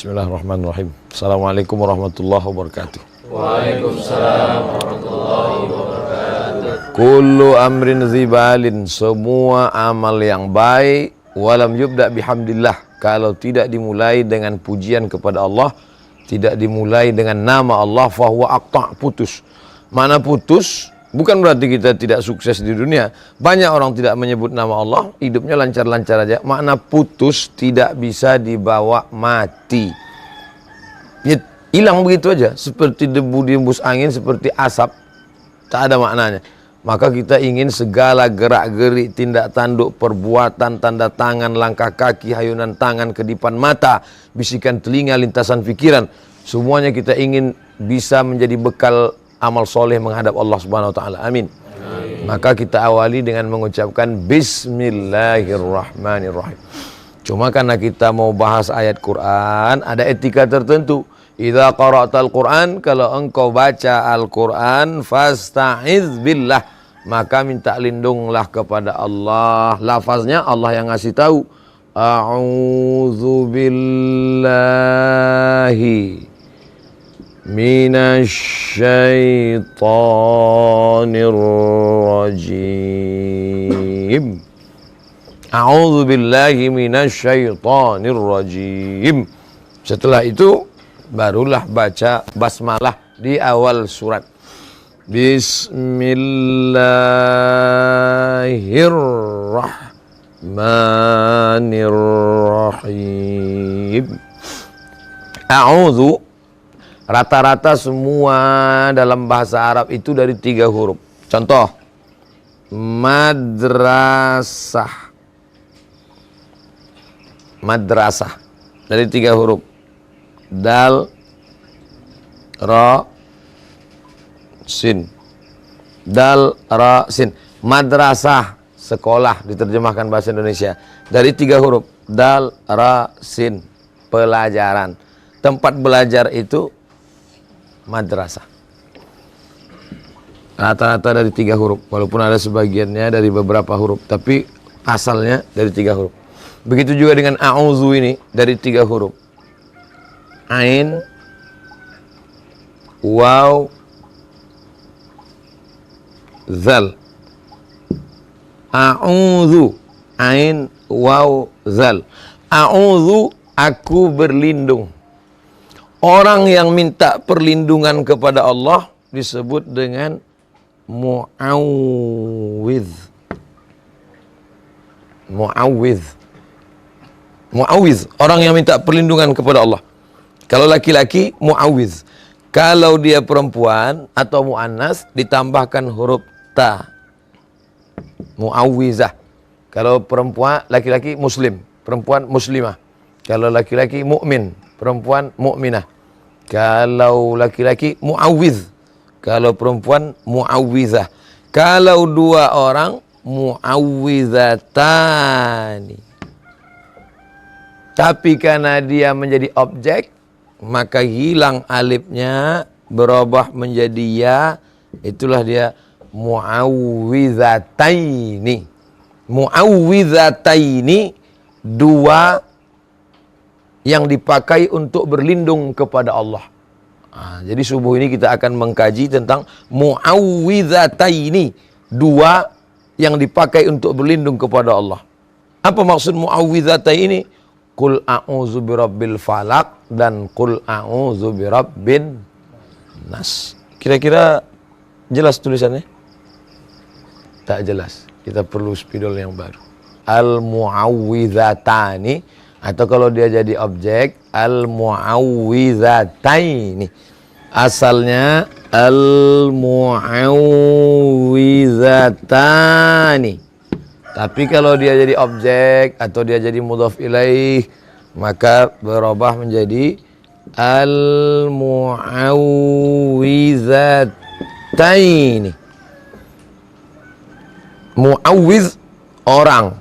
Bismillahirrahmanirrahim. Assalamualaikum warahmatullahi wabarakatuh. Waalaikumsalam warahmatullahi wabarakatuh. Kullu amrin zibalin, semua amal yang baik, walam yubda bihamdillah, kalau tidak dimulai dengan pujian kepada Allah, tidak dimulai dengan nama Allah, fahuwa aqta', putus. Mana putus? Bukan berarti kita tidak sukses di dunia. Banyak orang tidak menyebut nama Allah, hidupnya lancar-lancar aja. Makna putus tidak bisa dibawa mati. Ya, hilang begitu aja, seperti debu diembus angin, seperti asap, tak ada maknanya. Maka kita ingin segala gerak-gerik, tindak tanduk, perbuatan, tanda tangan, langkah kaki, hayunan tangan, kedipan mata, bisikan telinga, lintasan pikiran, semuanya kita ingin bisa menjadi bekal amal soleh menghadap Allah Subhanahu wa taala. Amin. Maka kita awali dengan mengucapkan Bismillahirrahmanirrahim. Cuma karena kita mau bahas ayat Quran, ada etika tertentu. Idza qara'tal Quran, kalau engkau baca Al-Quran, fasta'iz billah, maka minta lindunglah kepada Allah. Lafaznya Allah yang ngasih tahu. A'udzu billahi minasyaitonir rajim. A'udzu billahi minasyaitonir rajim. Setelah itu barulah baca basmalah di awal surat. Bismillahirrahmanirrahim. A'udzu, rata-rata semua dalam bahasa Arab itu dari 3 huruf. Contoh, madrasah. Madrasah dari 3 huruf. Dal, ra, sin. Dal, ra, sin. Madrasah, sekolah, diterjemahkan bahasa Indonesia. Dari 3 huruf. Dal, ra, sin. Pelajaran. Tempat belajar itu madrasah. Rata-rata dari 3 huruf. Walaupun ada sebagiannya dari beberapa huruf, tapi asalnya dari 3 huruf. Begitu juga dengan a'udzu ini dari 3 huruf. Ain, waw, zal. A'udzu, ain, waw, zal. A'udzu, aku berlindung. Orang yang minta perlindungan kepada Allah disebut dengan mu'awwidz. Mu'awwidz. Mu'awwidz, orang yang minta perlindungan kepada Allah. Kalau laki-laki, mu'awwidz. Kalau dia perempuan atau mu'annas, ditambahkan huruf ta. Mu'awwizah. Kalau perempuan, laki-laki muslim, perempuan muslimah. Kalau laki-laki mu'min, perempuan mu'minah. Kalau laki-laki mu'awwidz. Kalau perempuan mu'awwizah. Kalau 2 orang, mu'awwizatani. Tapi karena dia menjadi objek, maka hilang alifnya, berubah menjadi ya. Itulah dia mu'awwizataini. Mu'awwizataini, 2 yang dipakai untuk berlindung kepada Allah. Jadi subuh ini kita akan mengkaji tentang mu'awwizataini, 2 yang dipakai untuk berlindung kepada Allah. Apa maksud mu'awwizataini? Qul a'udzu birabbil falaq dan qul a'udzu birabbin nas. Kira-kira jelas tulisannya? Tak jelas. Kita perlu spidol yang baru. Al-mu'awwizatani, atau kalau dia jadi objek, al-mu'awwizataini. Asalnya al-mu'awwizatani. Tapi kalau dia jadi objek atau dia jadi mudhaf ilaih, maka berubah menjadi al-mu'awwizataini. Mu'awwiz, orang,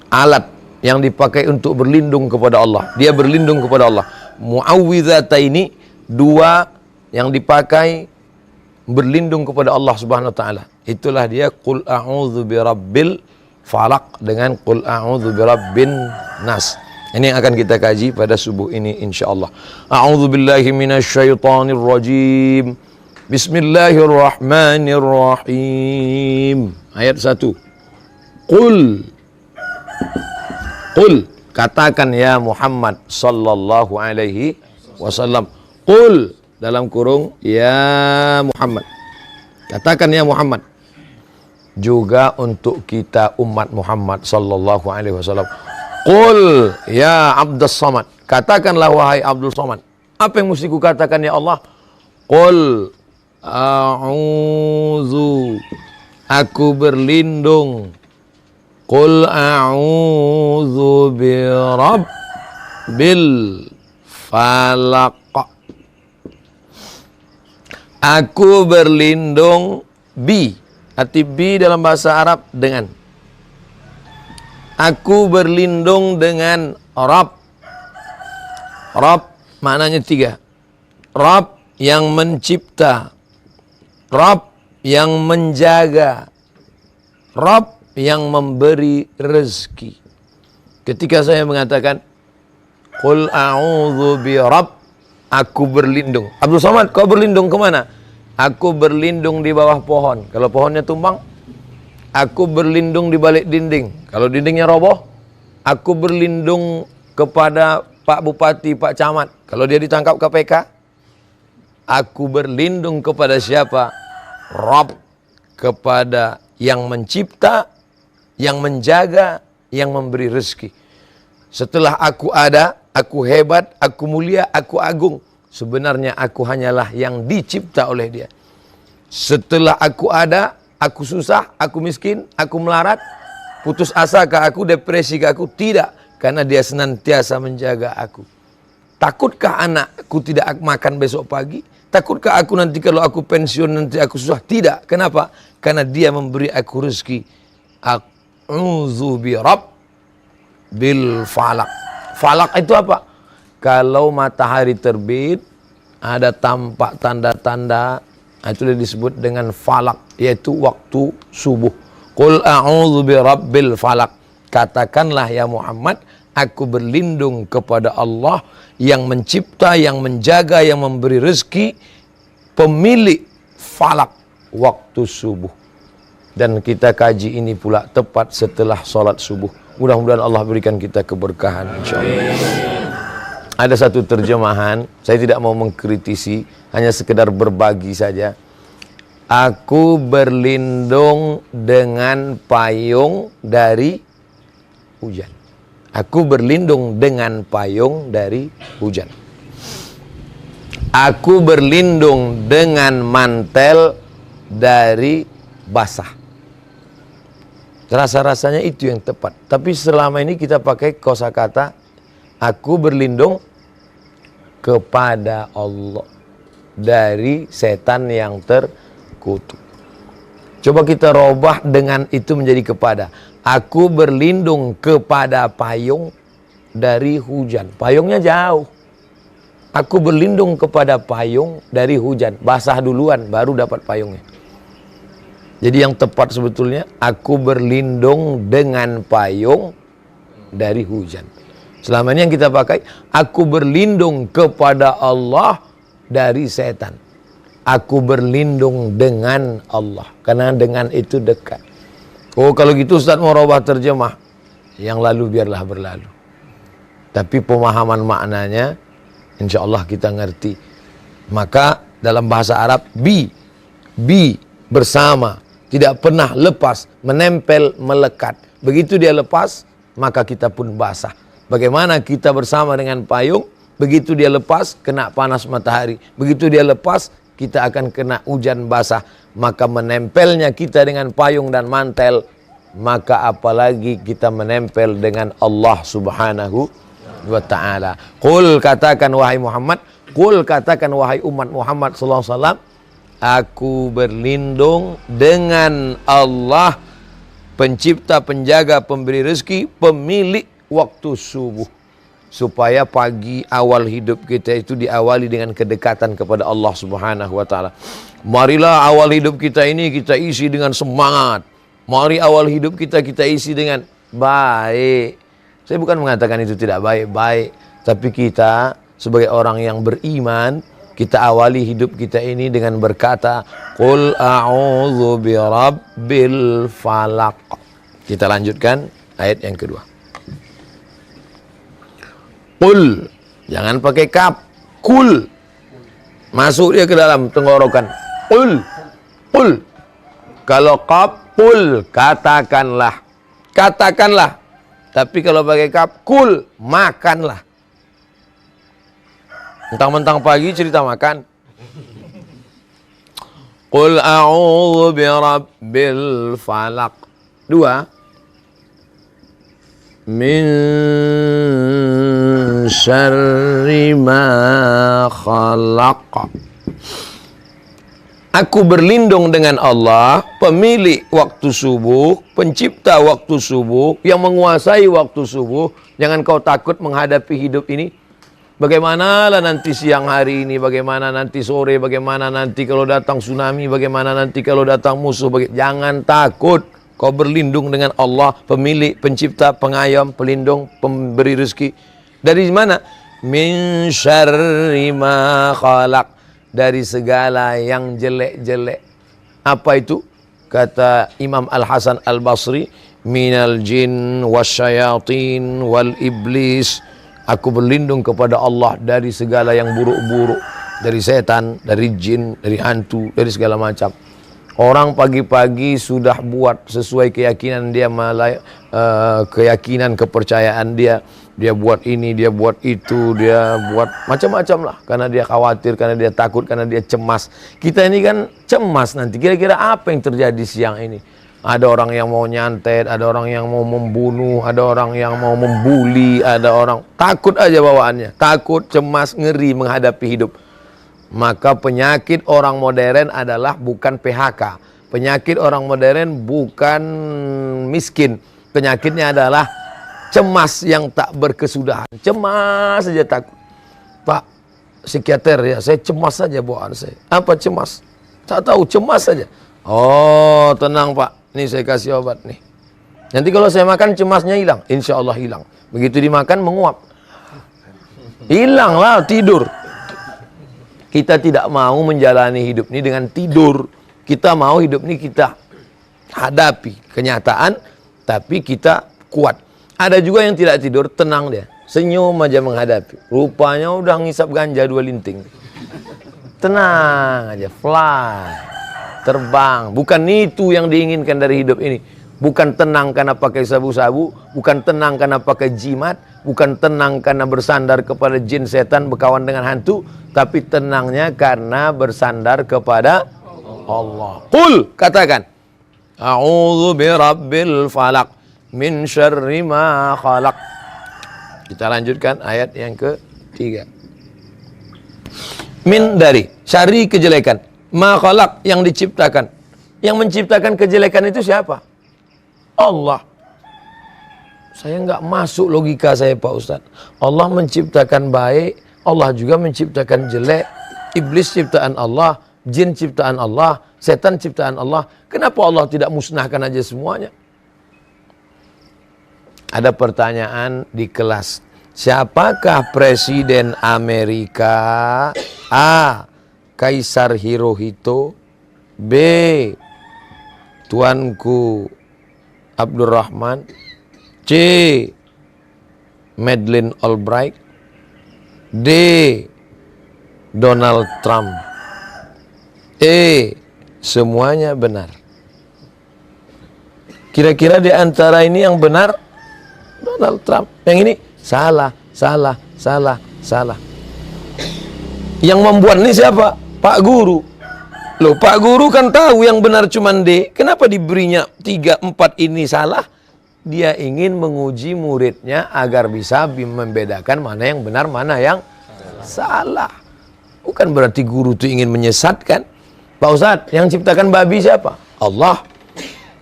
alat yang dipakai untuk berlindung kepada Allah. Dia berlindung kepada Allah. Mu'awwizataini, 2 yang dipakai berlindung kepada Allah Subhanahu wa taala. Itulah dia qul a'udzu birabbil falaq dengan qul a'udzu birabbin nas. Ini yang akan kita kaji pada subuh ini insyaallah. A'udzubillahi minasyaitonirrajim. Bismillahirrahmanirrahim. Ayat 1. Qul katakan ya Muhammad sallallahu alaihi wasallam. Qul dalam kurung ya Muhammad. Katakan ya Muhammad. Juga untuk kita umat Muhammad sallallahu alaihi wasallam. Qul ya Abdus Samad. Katakanlah wahai Abdul Samad. Apa yang mesti ku katakan ya Allah? Qul a'udzu. Aku berlindung. Qul a'udzu birabbil falaq. Aku berlindung arti bi dalam bahasa Arab dengan. Aku berlindung dengan Rabb. Rabb maknanya 3. Rabb yang mencipta, Rabb yang menjaga, Rabb yang memberi rezeki. Ketika saya mengatakan Qul a'udzu bi Rabb, aku berlindung. Abdul Somad, kau berlindung kemana? Aku berlindung di bawah pohon. Kalau pohonnya tumbang, aku berlindung di balik dinding. Kalau dindingnya roboh, aku berlindung kepada Pak Bupati, Pak Camat. Kalau dia ditangkap KPK, aku berlindung kepada siapa? Rabb, kepada yang mencipta, yang menjaga, yang memberi rezeki. Setelah aku ada, aku hebat, aku mulia, aku agung. Sebenarnya aku hanyalah yang dicipta oleh dia. Setelah aku ada, aku susah, aku miskin, aku melarat, putus asa ke aku, depresi ke aku? Tidak, karena dia senantiasa menjaga aku. Takutkah anakku tidak makan besok pagi? Takutkah aku nanti kalau aku pensiun nanti aku susah? Tidak, kenapa? Karena dia memberi aku rezeki. A'udzu bi rabbil falaq. Falak itu apa? Kalau matahari terbit, ada tampak tanda-tanda, itu disebut dengan falak, yaitu waktu subuh. Qul a'udzu bi rabbil falaq. Katakanlah ya Muhammad, aku berlindung kepada Allah yang mencipta, yang menjaga, yang memberi rezeki, pemilik falak, waktu subuh. Dan kita kaji ini pula tepat setelah sholat subuh. Mudah-mudahan Allah berikan kita keberkahan insyaallah. Ada satu terjemahan, saya tidak mau mengkritisi, hanya sekedar berbagi saja. Aku berlindung dengan payung dari hujan. Aku berlindung dengan payung dari hujan. Aku berlindung dengan mantel dari basah. Rasa-rasanya itu yang tepat. Tapi selama ini kita pakai kosakata aku berlindung kepada Allah dari setan yang terkutuk. Coba kita robah dengan itu menjadi kepada. Aku berlindung kepada payung dari hujan. Payungnya jauh. Aku berlindung kepada payung dari hujan. Basah duluan baru dapat payungnya. Jadi yang tepat sebetulnya, aku berlindung dengan payung dari hujan. Selama ini yang kita pakai, aku berlindung kepada Allah dari setan. Aku berlindung dengan Allah. Karena dengan itu dekat. Oh kalau gitu Ustaz mau robah terjemah. Yang lalu biarlah berlalu. Tapi pemahaman maknanya, insya Allah kita ngerti. Maka dalam bahasa Arab, bi bersama. Tidak pernah lepas, menempel, melekat. Begitu dia lepas, maka kita pun basah. Bagaimana kita bersama dengan payung, begitu dia lepas, kena panas matahari. Begitu dia lepas, kita akan kena hujan basah. Maka menempelnya kita dengan payung dan mantel, maka apalagi kita menempel dengan Allah subhanahu wa ta'ala. Qul katakan wahai Muhammad, qul katakan wahai umat Muhammad sallallahu alaihi wasallam, aku berlindung dengan Allah, pencipta, penjaga, pemberi rezeki, pemilik waktu subuh. Supaya pagi awal hidup kita itu diawali dengan kedekatan kepada Allah subhanahu wa ta'ala. Marilah awal hidup kita ini kita isi dengan semangat. Mari awal hidup kita isi dengan baik. Saya bukan mengatakan itu tidak baik-baik, tapi kita sebagai orang yang beriman, kita awali hidup kita ini dengan berkata, Qul a'udzu birabbil falaq. Kita lanjutkan ayat yang kedua. Qul, jangan pakai kaf, kul. Masuk dia ke dalam tenggorokan. Qul, qul. Kalau kaf, qul, katakanlah. Katakanlah. Tapi kalau pakai kaf, kul, makanlah. Mentang-mentang pagi cerita makan. Qul a'udzu birabbil falaq. Dua. Min syarri ma khalaq. Aku berlindung dengan Allah, pemilik waktu subuh, pencipta waktu subuh, yang menguasai waktu subuh. Jangan kau takut menghadapi hidup ini. Bagaimana lah nanti siang hari ini, bagaimana nanti sore, bagaimana nanti kalau datang tsunami, bagaimana nanti kalau datang musuh. Jangan takut. Kau berlindung dengan Allah, pemilik, pencipta, pengayom, pelindung, pemberi rezeki. Dari mana? Min syarri ma khalaq. Dari segala yang jelek-jelek. Apa itu? Kata Imam Al-Hasan Al-Basri, minal jin wasyayatin wal iblis. Aku berlindung kepada Allah dari segala yang buruk-buruk. Dari setan, dari jin, dari hantu, dari segala macam. Orang pagi-pagi sudah buat sesuai keyakinan dia, keyakinan, kepercayaan dia. Dia buat ini, dia buat itu, dia buat macam-macam lah. Karena dia khawatir, karena dia takut, karena dia cemas. Kita ini kan cemas nanti. Kira-kira apa yang terjadi siang ini? Ada orang yang mau nyantet, ada orang yang mau membunuh, ada orang yang mau membuli, ada orang takut aja bawaannya. Takut, cemas, ngeri menghadapi hidup. Maka penyakit orang modern adalah bukan PHK. Penyakit orang modern bukan miskin. Penyakitnya adalah cemas yang tak berkesudahan. Cemas saja takut. Pak, psikiater ya, saya cemas saja bawaan saya. Apa cemas? Tak tahu, cemas saja. Oh, tenang Pak. Nih saya kasih obat nih. Nanti kalau saya makan cemasnya hilang. Insya Allah hilang. Begitu dimakan menguap. Hilanglah, tidur. Kita tidak mau menjalani hidup ini dengan tidur. Kita mau hidup ini kita hadapi kenyataan, tapi kita kuat. Ada juga yang tidak tidur, tenang dia. Senyum aja menghadapi. Rupanya udah ngisap ganja 2 linting. Tenang aja, fly. Terbang. Bukan itu yang diinginkan dari hidup ini. Bukan tenang karena pakai sabu-sabu. Bukan tenang karena pakai jimat. Bukan tenang karena bersandar kepada jin setan, berkawan dengan hantu. Tapi tenangnya karena bersandar kepada Allah. Qul, katakan. A'udzu birabbil falaq. Min syarri ma khalaq. Kita lanjutkan ayat yang ke-3. Min dari syarri kejelekan, ma khalaq yang diciptakan. Yang menciptakan kejelekan itu siapa? Allah. Saya nggak masuk logika saya Pak Ustadz. Allah menciptakan baik, Allah juga menciptakan jelek. Iblis ciptaan Allah, jin ciptaan Allah, setan ciptaan Allah. Kenapa Allah tidak musnahkan aja semuanya? Ada pertanyaan di kelas. Siapakah Presiden Amerika? A. Kaisar Hirohito. B. Tuanku Abdurrahman. C. Madeleine Albright. D. Donald Trump. E. Semuanya benar. Kira-kira di antara ini yang benar Donald Trump. Yang ini salah, salah, salah, salah. Yang membuat ini siapa? Pak Guru. Loh, Pak Guru kan tahu yang benar cuma D. Kenapa diberinya 3, 4 ini salah? Dia ingin menguji muridnya agar bisa membedakan mana yang benar, mana yang salah. Bukan berarti guru itu ingin menyesatkan. Pak Ustadz, yang ciptakan babi siapa? Allah.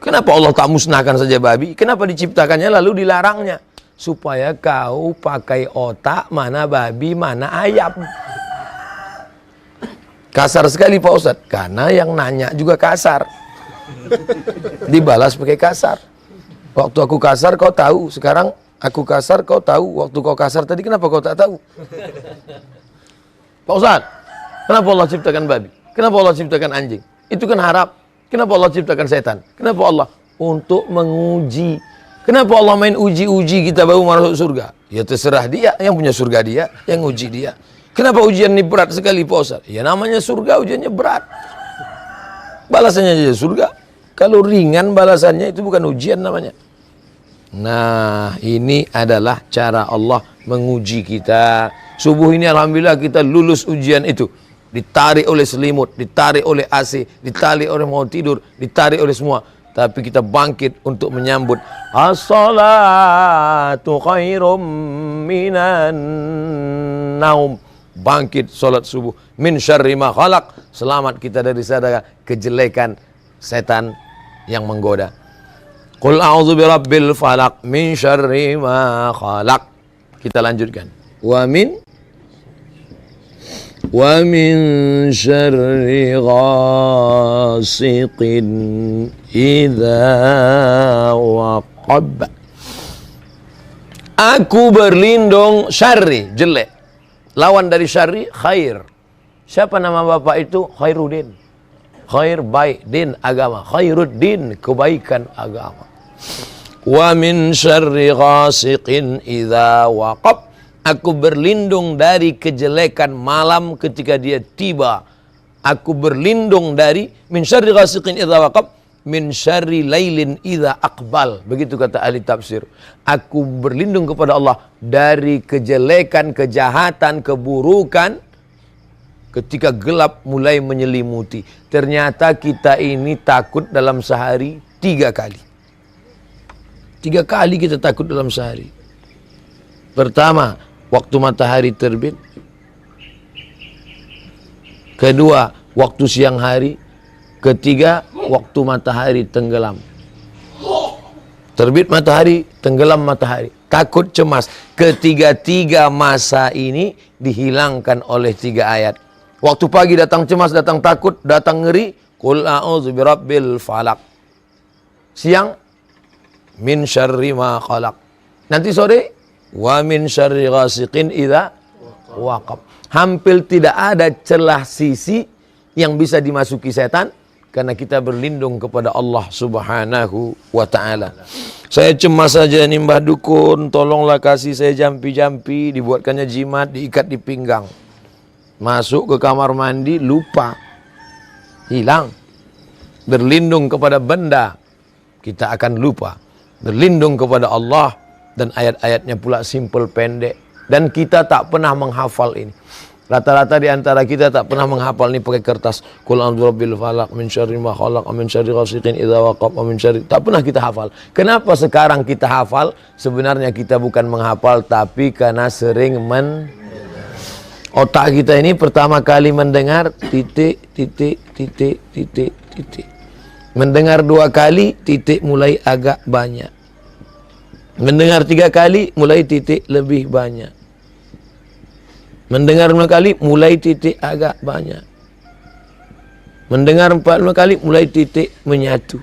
Kenapa Allah tak musnahkan saja babi? Kenapa diciptakannya lalu dilarangnya? Supaya kau pakai otak mana babi, mana ayam. Kasar sekali Pak Ustadz. Karena yang nanya juga kasar. Dibalas pakai kasar. Waktu aku kasar kau tahu. Sekarang Aku kasar, kau tahu. Waktu kau kasar tadi, kenapa kau tak tahu? Pak Ustaz, kenapa Allah ciptakan babi? Kenapa Allah ciptakan anjing? Itu kan harap. Kenapa Allah ciptakan setan? Kenapa Allah? Untuk menguji. Kenapa Allah main uji-uji kita baru masuk surga? Ya terserah dia, yang punya surga dia, yang uji dia. Kenapa ujian ini berat sekali Pak Ustaz? Ya namanya surga, ujiannya berat. Balasannya aja surga. Kalau ringan balasannya itu bukan ujian namanya. Nah, ini adalah cara Allah menguji kita. Subuh ini alhamdulillah kita lulus ujian itu. Ditarik oleh selimut, ditarik oleh AC, ditarik oleh mau tidur, ditarik oleh semua. Tapi kita bangkit untuk menyambut as-salatu khairum minan naum. Bangkit salat subuh. Min syarri ma khalaq. Selamat kita dari sadar kejelekan setan yang menggoda. Qul a'udzu birabbil falaq min syarri ma khalaq. Kita lanjutkan. Wa min syarri ghasiqin idza waqab. Aku berlindung syarri, jelek. Lawan dari syarri khair. Siapa nama bapak itu? Khairuddin. Khair baik, din agama. Khairuddin kebaikan agama. Wa min syarri ghasiqin idza waqab. Aku berlindung dari kejelekan malam ketika dia tiba. Aku berlindung dari min syarri ghasiqin idza waqab, min syarri lailin idza aqbal. Begitu kata ahli tafsir. Aku berlindung kepada Allah dari kejelekan, kejahatan, keburukan ketika gelap mulai menyelimuti. Ternyata kita ini takut dalam sehari 3 kali. 3 kali kita takut dalam sehari. Pertama, waktu matahari terbit. Kedua, waktu siang hari. Ketiga, waktu matahari tenggelam. Terbit matahari, tenggelam matahari. Takut, cemas. Ketiga-tiga masa ini dihilangkan oleh 3 ayat. Waktu pagi datang cemas, datang takut, datang ngeri. Qul a'udzu birabbil falaq. Siang, min syarri ma khalaq. Nanti sore, wa min syarri ghasiqin idza waqab. Hampir tidak ada celah sisi yang bisa dimasuki setan karena kita berlindung kepada Allah Subhanahu wa taala. Saya cemas saja nih Mbah Dukun, tolonglah kasih saya jampi-jampi, dibuatkannya jimat, diikat di pinggang. Masuk ke kamar mandi lupa. Hilang. Berlindung kepada benda, kita akan lupa. Berlindung kepada Allah dan ayat-ayatnya pula simple pendek dan kita tak pernah menghafal ini. Rata-rata di antara kita tak pernah menghafal ini pakai kertas. Qul a'udzu birabbil falaq min syarri ma khalaq min syarri ghasiqin idza waqab min syarri. Tak pernah kita hafal. Kenapa sekarang kita hafal? Sebenarnya kita bukan menghafal tapi karena sering otak kita ini pertama kali mendengar titik. Mendengar 2 kali titik mulai agak banyak. Mendengar 3 kali mulai titik lebih banyak. Mendengar 5 kali mulai titik agak banyak. Mendengar 4-5 kali mulai titik menyatu.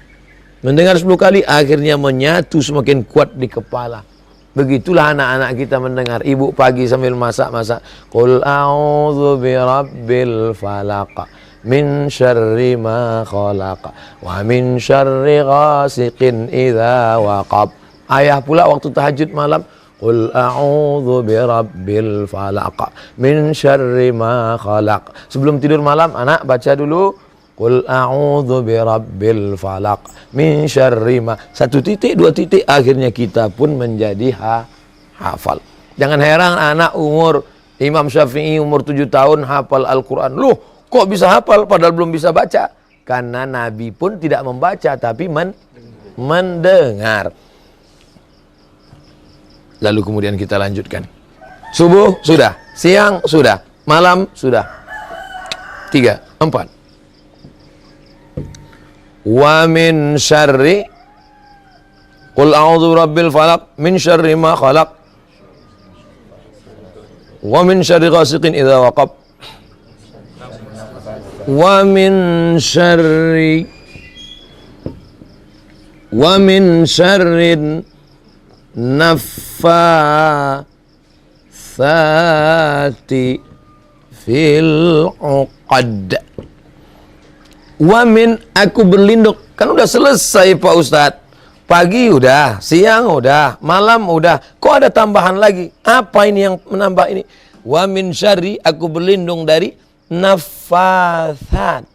Mendengar 10 kali akhirnya menyatu semakin kuat di kepala. Begitulah anak-anak kita mendengar. Ibu pagi sambil masak-masak. Qul a'udzu birabbil falaq min syarri ma khalaq wa min syarri ghasiqin idza waqab. Ayah pula waktu tahajud malam, qul a'udzu birabbil falaq min syarri ma khalaq. Sebelum tidur malam anak baca dulu qul a'udzu birabbil falaq min syarri ma. 1 titik 2 titik akhirnya kita pun menjadi hafal. Jangan heran anak umur Imam Syafi'i umur 7 tahun hafal Al-Qur'an. Loh, kok bisa hafal padahal belum bisa baca? Karena Nabi pun tidak membaca tapi mendengar. Lalu kemudian kita lanjutkan. Subuh sudah, siang sudah, malam sudah. 3, 4. Wa min syarri qul a'udzu birabbil falaq min syarri ma khalaq wa min syarri ghasiqin idza waqab wa min syarrin naffasati fil uqad. Wa min, aku berlindung. Kan udah selesai Pak Ustadz. Pagi udah, siang udah, malam udah. Kok ada tambahan lagi? Apa ini yang menambah ini? Wa min syarri, aku berlindung dari nafasat.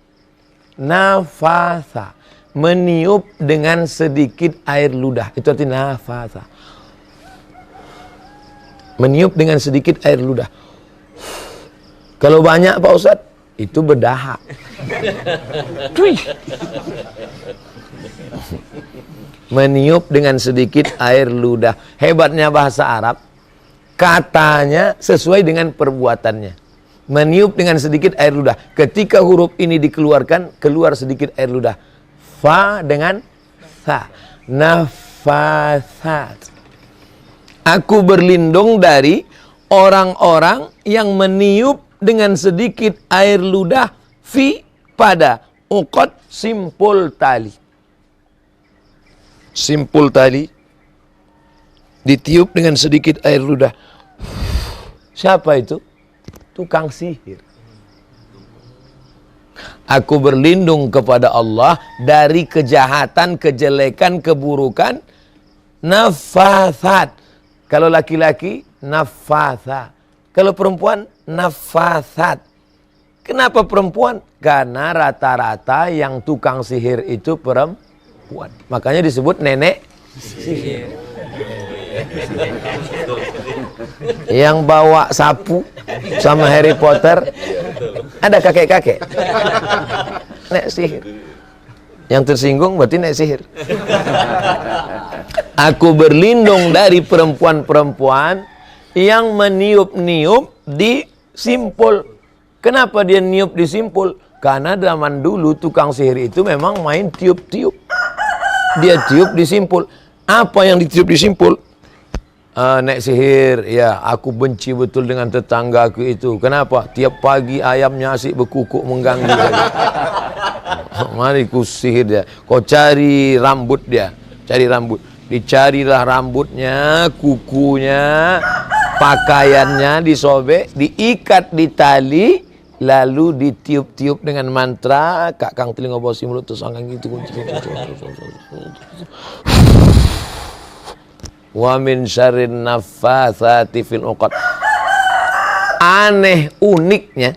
Nafasa, meniup dengan sedikit air ludah. Itu artinya nafasa. Meniup dengan sedikit air ludah. Kalau banyak Pak Ustadz, itu berdahak. Meniup dengan sedikit air ludah. Hebatnya bahasa Arab, katanya sesuai dengan perbuatannya. Meniup dengan sedikit air ludah. Ketika huruf ini dikeluarkan, keluar sedikit air ludah. Fa dengan sa. Nafasat. Aku berlindung dari orang-orang yang meniup dengan sedikit air ludah fi pada uqad, simpul tali. Simpul tali ditiup dengan sedikit air ludah. Siapa itu? Tukang sihir. Aku berlindung kepada Allah dari kejahatan, kejelekan, keburukan nafasat. Kalau laki-laki nafasa. Kalau perempuan nafasat. Kenapa perempuan? Karena rata-rata yang tukang sihir itu perempuan. Makanya disebut nenek sihir. Yang bawa sapu sama Harry Potter ada kakek-kakek. Nek sihir. Yang tersinggung berarti nek sihir. Aku berlindung dari perempuan-perempuan yang meniup-niup di simpul. Kenapa dia niup di simpul? Karena zaman dulu tukang sihir itu memang main tiup-tiup. Dia tiup di simpul. Apa yang ditiup di simpul? Nek sihir, ya aku benci betul dengan tetanggaku itu. Kenapa? Tiap pagi ayamnya asyik berkukuk mengganggu. Mari ku sihir dia. Kau cari rambut dia. Cari rambut. Dicarilah rambutnya, kukunya, pakaiannya disobek, diikat di tali, lalu ditiup-tiup dengan mantra. Kak Kang telinga bawah si mulut terus angin gitu. Wa min syarrin naffatsati fil uqad. Aneh uniknya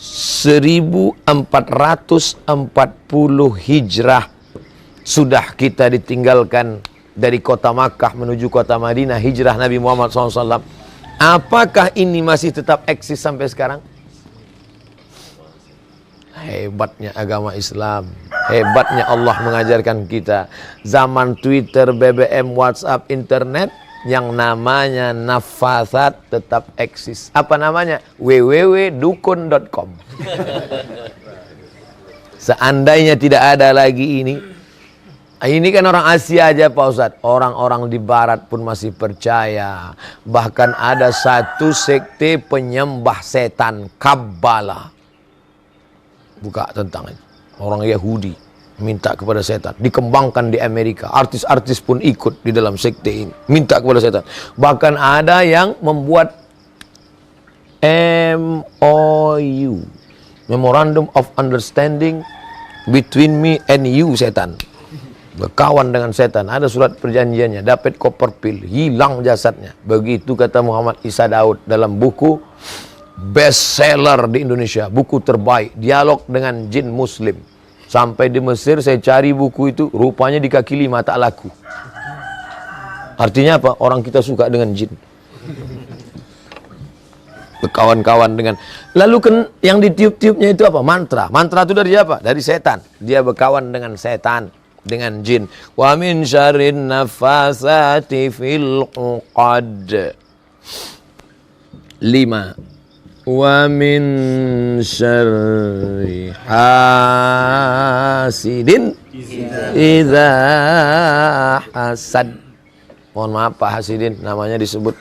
1440 Hijrah sudah kita ditinggalkan dari kota Makkah menuju kota Madinah, hijrah Nabi Muhammad SAW. Apakah ini masih tetap eksis sampai sekarang? Hebatnya agama Islam. Hebatnya Allah mengajarkan kita. Zaman Twitter, BBM, WhatsApp, internet, yang namanya nafasat tetap eksis. Apa namanya? www.dukun.com. Seandainya tidak ada lagi ini kan orang Asia aja Pak Ustadz. Orang-orang di barat pun masih percaya. Bahkan ada satu sekte penyembah setan, Kabbala. Buka tentang itu. Orang Yahudi minta kepada setan. Dikembangkan di Amerika. Artis-artis pun ikut di dalam sekte ini. Minta kepada setan. Bahkan ada yang membuat MOU. Memorandum of Understanding between me and you, setan. Berkawan dengan setan. Ada surat perjanjiannya. Dapat Copperfield. Hilang jasadnya. Begitu kata Muhammad Isa Daud dalam buku bestseller di Indonesia. Buku terbaik. Dialog dengan jin muslim. Sampai di Mesir saya cari buku itu. Rupanya di kaki 5 tak laku. Artinya apa? Orang kita suka dengan jin. Berkawan-kawan dengan. Lalu yang ditiup-tiupnya itu apa? Mantra. Mantra itu dari apa? Dari setan. Dia berkawan dengan setan. Dengan jin. Wa min syarrin nafasati fil uqad. 5. Wa min syarri hasidin idza hasad. Mohon maaf Pak Hasidin, namanya disebut.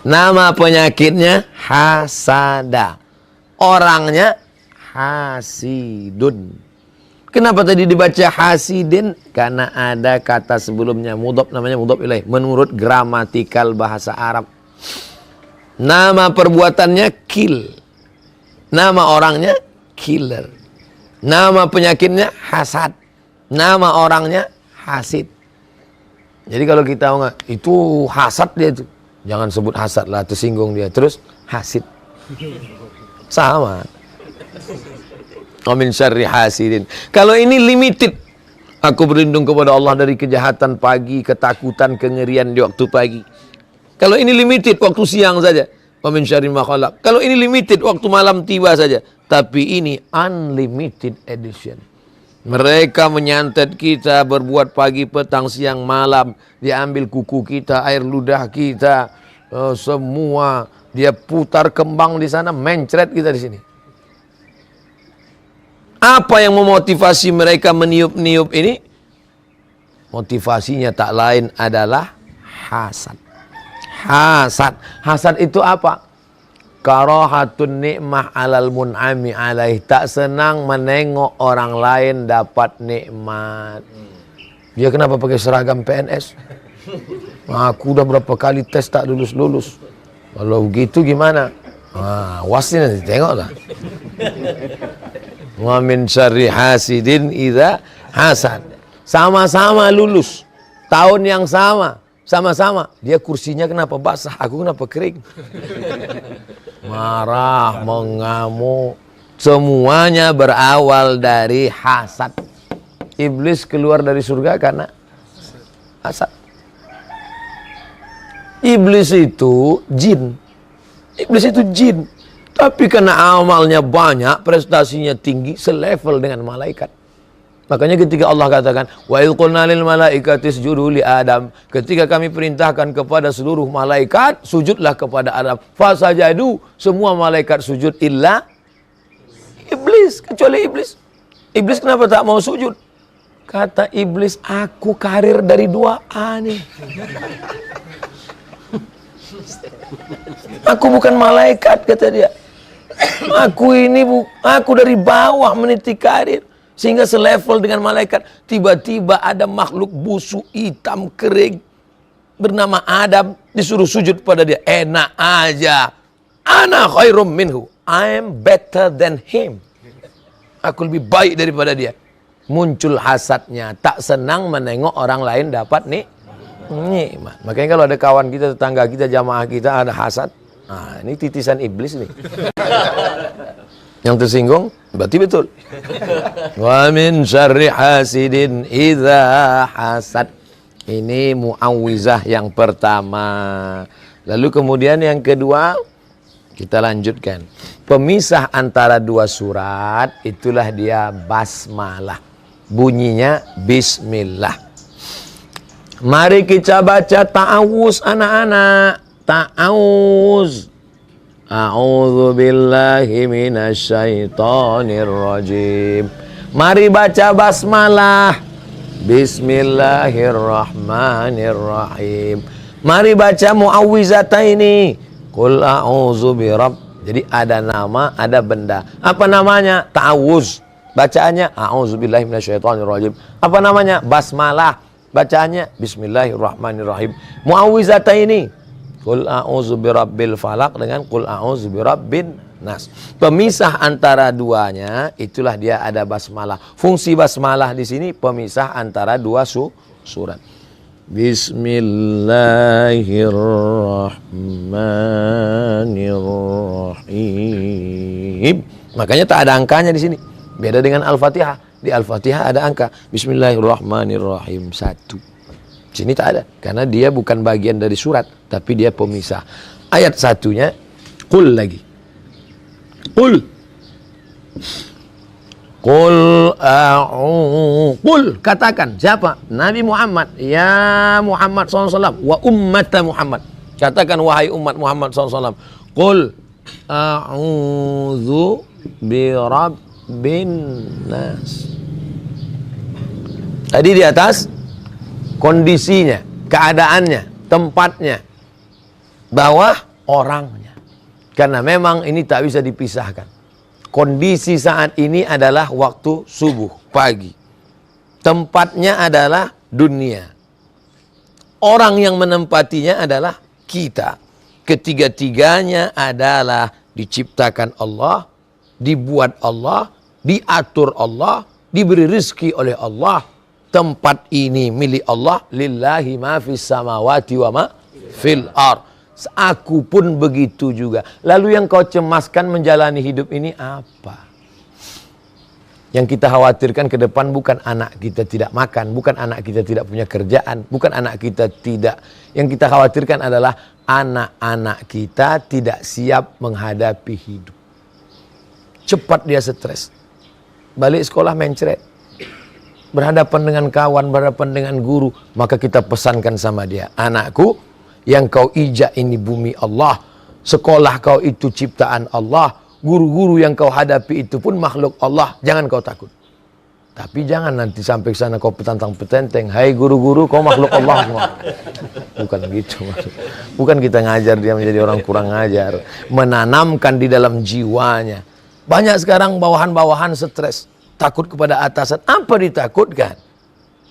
Nama penyakitnya hasada. Orangnya hasidun. Kenapa tadi dibaca hasidin? Karena ada kata sebelumnya mudhaf, namanya mudhaf ilaih. Menurut gramatikal bahasa Arab. Nama perbuatannya kill. Nama orangnya killer. Nama penyakitnya hasad. Nama orangnya hasid. Jadi kalau kita nggak, itu hasad dia itu. Jangan sebut hasad lah, tersinggung dia. Terus hasid. Sama. Amin syarri hasidin. Kalau ini limited. Aku berlindung kepada Allah dari kejahatan pagi, ketakutan, kengerian di waktu pagi. Kalau ini limited, waktu siang saja. Amin syarri ma khalaq. Kalau ini limited, waktu malam tiba saja. Tapi ini unlimited edition. Mereka menyantet kita, berbuat pagi, petang, siang, malam. Dia ambil kuku kita, air ludah kita, semua. Dia putar kembang di sana, mencret kita di sini. Apa yang memotivasi mereka meniup-niup ini? Motivasinya tak lain adalah hasad. Hasad. Hasad itu apa? Karahatun ni'mah alal mun'ami alaih. Tak senang menengok orang lain dapat nikmat. Dia kenapa pakai seragam PNS? Aku udah berapa kali tes tak lulus-lulus. Kalau begitu gimana? Wasnya nanti tengoklah. Wa min syarri hasidin idza hasad. Sama-sama lulus. Tahun yang sama. Sama-sama. Dia kursinya kenapa basah? Aku kenapa kering? Marah, mengamuk. Semuanya berawal dari hasad. Iblis keluar dari surga karena hasad. Iblis itu jin. Iblis itu jin. Tapi karena amalnya banyak, prestasinya tinggi, selevel dengan malaikat. Makanya ketika Allah katakan, wa idh qulna lil malaikati isjudu li Adam, ketika kami perintahkan kepada seluruh malaikat, sujudlah kepada Adam. Fasajadu, semua malaikat sujud illa iblis, kecuali iblis. Iblis kenapa tak mau sujud? Kata iblis, aku karir dari 2A nih. Aku bukan malaikat, kata dia. Aku dari bawah meniti karir sehingga selevel dengan malaikat. Tiba-tiba ada makhluk busuk hitam kering bernama Adam disuruh sujud pada dia. Enak aja. Ana khairum minhu. I am better than him. Aku lebih baik daripada dia. Muncul hasadnya, tak senang menengok orang lain dapat nikmat. Makanya kalau ada kawan kita, tetangga kita, jamaah kita ada hasad, ini titisan iblis nih. Yang tersinggung berarti betul. Wa min syarri hasidin idza hasad. Ini muawwizah yang pertama. Lalu kemudian yang kedua kita lanjutkan. Pemisah antara dua surat itulah dia basmalah. Bunyinya bismillah. Mari kita baca ta'awuz anak-anak. Ta'awuz. A'udzu billahi minasyaitonir rajim. Mari baca basmalah. Bismillahirrahmanirrahim. Mari baca muawwizataini. Qul a'udzu birabb. Jadi ada nama, ada benda. Apa namanya? Ta'awuz. Bacaannya a'udzubillahi minasyaitonirrajim. Apa namanya? Basmalah. Bacaannya bismillahirrahmanirrahim. Muawwizataini. Qul a'udzu birabbil falaq dengan qul a'udzu birabbin nas. Pemisah antara duanya itulah dia ada basmalah. Fungsi basmalah di sini pemisah antara dua surat. Bismillahirrahmanirrahim. Makanya tak ada angkanya di sini. Beda dengan Al-Fatihah. Di Al-Fatihah ada angka. Bismillahirrahmanirrahim. 1. Sini tak ada. Karena dia bukan bagian dari surat. Tapi dia pemisah. Ayat satunya. Qul lagi. Qul. Qul a'udzu. Qul. Katakan. Siapa? Nabi Muhammad. Ya Muhammad SAW. Wa ummata Muhammad. Katakan wahai umat Muhammad SAW. Qul a'udzu birabbin nas. Tadi di atas kondisinya, keadaannya, tempatnya, bawah orangnya. Karena memang ini tak bisa dipisahkan. Kondisi saat ini adalah waktu subuh, pagi. Tempatnya adalah dunia. Orang yang menempatinya adalah kita. Ketiga-tiganya adalah diciptakan Allah, dibuat Allah, diatur Allah, diberi rezeki oleh Allah. Tempat ini milik Allah. Lillahi ma fis samawati wa ma fil ardh. Aku pun begitu juga. Lalu yang kau cemaskan menjalani hidup ini apa? Yang kita khawatirkan ke depan bukan anak kita tidak makan, bukan anak kita tidak punya kerjaan, bukan anak kita tidak. Yang kita khawatirkan adalah anak-anak kita tidak siap menghadapi hidup. Cepat dia stres. Balik sekolah mencret. Berhadapan dengan kawan, berhadapan dengan guru. Maka kita pesankan sama dia, anakku, yang kau ijak ini bumi Allah. Sekolah kau itu ciptaan Allah. Guru-guru yang kau hadapi itu pun makhluk Allah. Jangan kau takut. Tapi jangan nanti sampai ke sana kau petantang-petenteng. Hai guru-guru, kau makhluk Allah semua. Bukan gitu. Bukan kita ngajar dia menjadi orang kurang ngajar. Menanamkan di dalam jiwanya. Banyak sekarang bawahan-bawahan stres. Takut kepada atasan. Apa ditakutkan?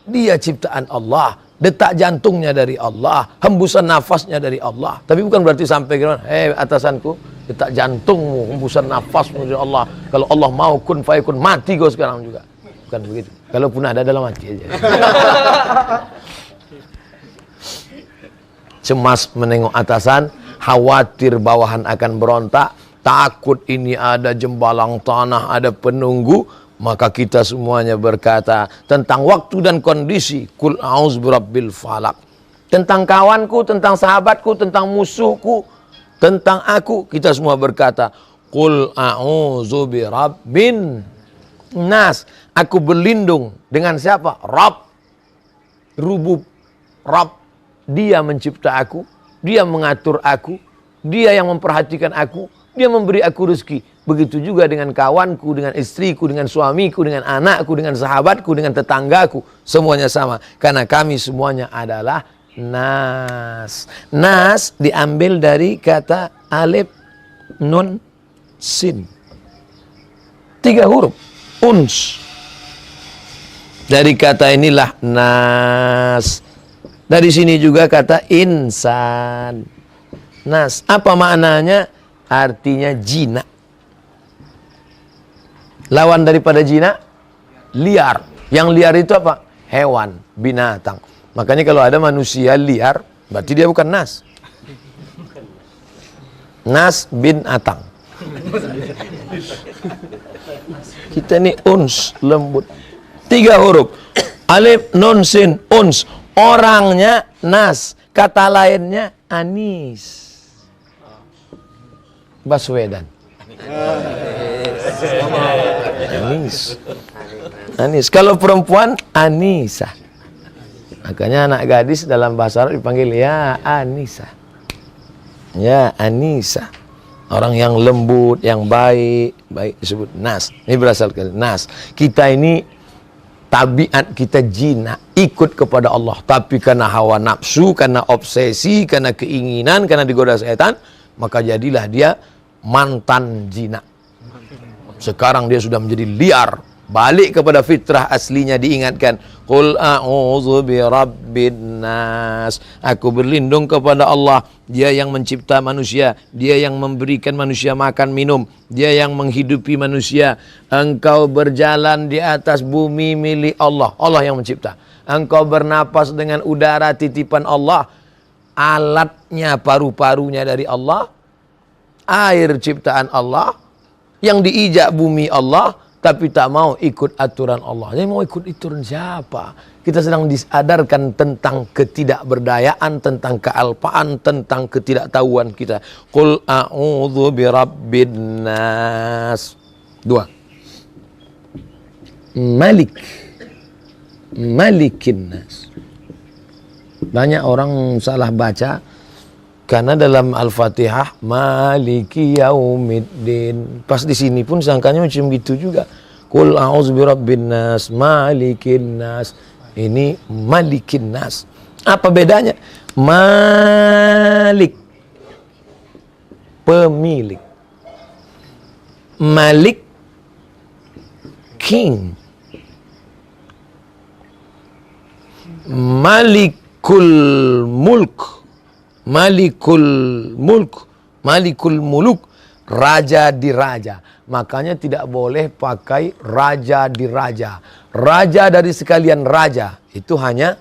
Dia ciptaan Allah. Detak jantungnya dari Allah, hembusan nafasnya dari Allah. Tapi bukan berarti sampai kira, atasanku, detak jantungmu, hembusan nafasmu dari Allah. Kalau Allah mau kun fayakun, mati kau sekarang juga. Bukan begitu. Kalaupun ada dalam hati aja. Cemas menengok atasan, khawatir bawahan akan berontak, takut ini ada jembalang tanah, ada penunggu. Maka kita semuanya berkata tentang waktu dan kondisi. Qul a'udzu birabbil falaq. Tentang kawanku, tentang sahabatku, tentang musuhku, tentang aku. Kita semua berkata, Qul a'udzu birabbin nas. Aku berlindung dengan siapa? Rabb. Rubub. Rabb. Dia mencipta aku. Dia mengatur aku. Dia yang memperhatikan aku. Dia memberi aku rezeki. Begitu juga dengan kawanku, dengan istriku, dengan suamiku, dengan anakku, dengan sahabatku, dengan tetanggaku. Semuanya sama. Karena kami semuanya adalah nas. Nas diambil dari kata alif, nun, sin. 3 huruf. Uns. Dari kata inilah nas. Dari sini juga kata insan. Nas. Apa maknanya? Artinya jinak. Lawan daripada jinak, liar. Yang liar itu apa? Hewan, binatang. Makanya kalau ada manusia liar, berarti dia bukan nas. Nas bin atang. Kita ini uns, lembut. 3 huruf. Alif, nun, sin, uns. Orangnya nas. Kata lainnya anis. Baswedan. Anis. Anis. Kalau perempuan, Anisa. Makanya anak gadis dalam bahasa Arab dipanggil ya Anisa. Ya Anisa. Orang yang lembut, yang baik, baik disebut nas. Ini berasal dari nas. Kita ini tabiat kita jinak, ikut kepada Allah. Tapi karena hawa nafsu, karena obsesi, karena keinginan, karena digoda setan, maka jadilah dia mantan jinak. Sekarang dia sudah menjadi liar. Balik kepada fitrah aslinya, diingatkan. Qul a'udzu birabbin nas. Aku berlindung kepada Allah. Dia yang mencipta manusia. Dia yang memberikan manusia makan minum. Dia yang menghidupi manusia. Engkau berjalan di atas bumi milik Allah. Allah yang mencipta. Engkau bernapas dengan udara titipan Allah. Alatnya, paru-parunya dari Allah. Air ciptaan Allah. Yang diijak bumi Allah, tapi tak mau ikut aturan Allah. Jadi mau ikut aturan siapa? Kita sedang disadarkan tentang ketidakberdayaan, tentang kealpaan, tentang ketidaktahuan kita. Qul a'udzu birabbin nas. 2. Malik. Malikin nas. Banyak orang salah baca. Karena dalam Al-Fatihah Maliki Yaumiddin. Pas di sini pun sangkanya macam gitu juga. Qul a'udzu birabbin nas, malikin nas. Ini malikin nas. Apa bedanya? Malik, pemilik. Malik, king. Malikul mulk. Malikul mulk. Malikul muluk. Raja di raja. Makanya tidak boleh pakai raja di raja. Raja dari sekalian raja itu hanya